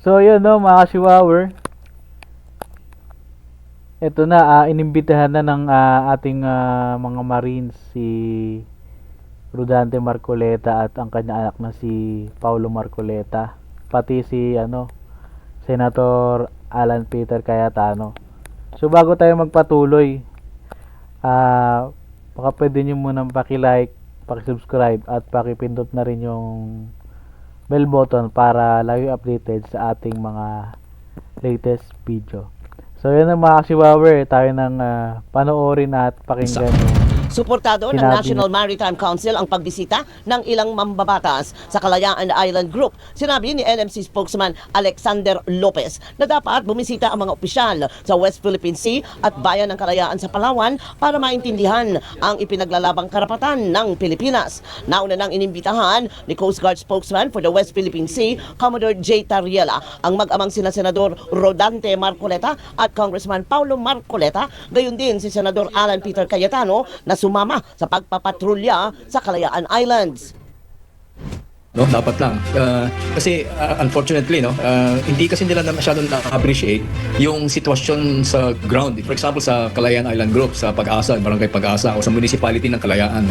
So yun no mga ka-Chihuahua, ito na, inimbitahan na ng ating mga Marines si Rodante Marcoleta at ang kanya anak na si Paulo Marcoleta, pati si Senator Alan Peter Cayetano. So bago tayo magpatuloy, baka pwede nyo munang paki-like, paki-subscribe at paki-pindot na rin yung bell button para lagi updated sa ating mga latest video. So yun ang mga ka-Chihuahua, tayo nang panoorin at pakinggan yung Suportado ng sinabi National Maritime Council ang pagbisita ng ilang mambabatas sa Kalayaan Island Group. Sinabi ni NMC spokesman Alexander Lopez na dapat bumisita ang mga opisyal sa West Philippine Sea at Bayan ng Kalayaan sa Palawan para maintindihan ang ipinaglalabang karapatan ng Pilipinas. Nauna nang inimbitahan ni Coast Guard spokesman for the West Philippine Sea, Commodore J. Tariela, ang mag-amang sina Senador Rodante Marcoleta at Congressman Paulo Marcoleta, gayon din si Senador Alan Peter Cayetano na sumama sa pagpapatrolya sa Kalayaan Islands. No, dapat lang. Kasi unfortunately, hindi kasi nila na masyadong na-appreciate yung sitwasyon sa ground. For example, sa Kalayaan Island Group, sa Pag-asa, Barangay Pag-asa, o sa municipality ng Kalayaan.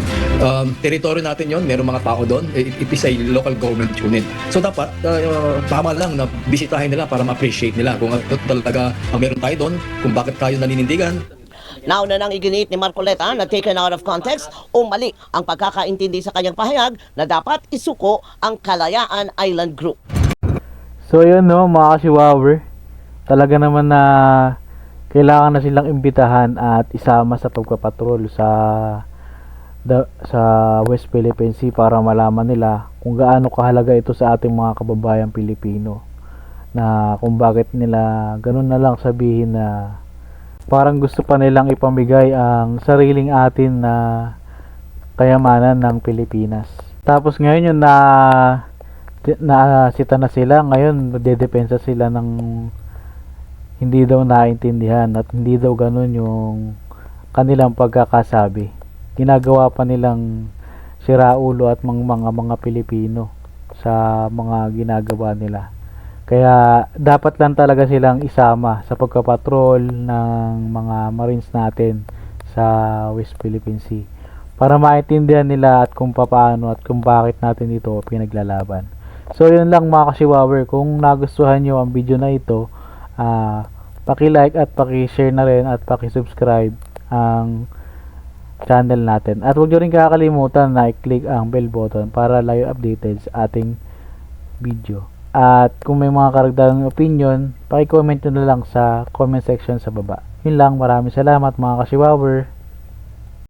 Territory natin yon, merong mga tao doon. It is a local government unit. So dapat, tama lang na bisitahin nila para ma-appreciate nila kung talaga meron tayo doon, kung bakit tayo naninindigan. Nauna nang iginit ni Marcoleta na taken out of context o mali ang pagkakaintindi sa kanyang pahayag na dapat isuko ang Kalayaan Island Group. So yun no mga ka-Chihuahua, talaga naman na kailangan na silang imbitahan at isama sa pagpapatrol sa West Philippine Sea para malaman nila kung gaano kahalaga ito sa ating mga kababayang Pilipino, na kung bakit nila ganun na lang sabihin na parang gusto pa nilang ipamigay ang sariling atin na kayamanan ng Pilipinas. Tapos ngayon yung nasita na sila, ngayon dedepensa sila ng hindi daw naintindihan at hindi daw ganun yung kanilang pagkakasabi. Ginagawa pa nilang siraulo at mga Pilipino sa mga ginagawa nila. Kaya dapat lang talaga silang isama sa pagpapatrol ng mga Marines natin sa West Philippine Sea para maintindihan nila at kung paano at kung bakit natin ito pinaglalaban. So yun lang mga ka-Chihuahua, kung nagustuhan nyo ang video na ito, paki-like at paki-share na rin at paki-subscribe ang channel natin. At huwag nyo rin kakalimutan na i-click ang bell button para lagi updated sa ating video. At kung may mga karagdagang opinion, paki-comment nyo na lang sa comment section sa baba. Yun lang, maraming salamat mga ka-Chihuahua.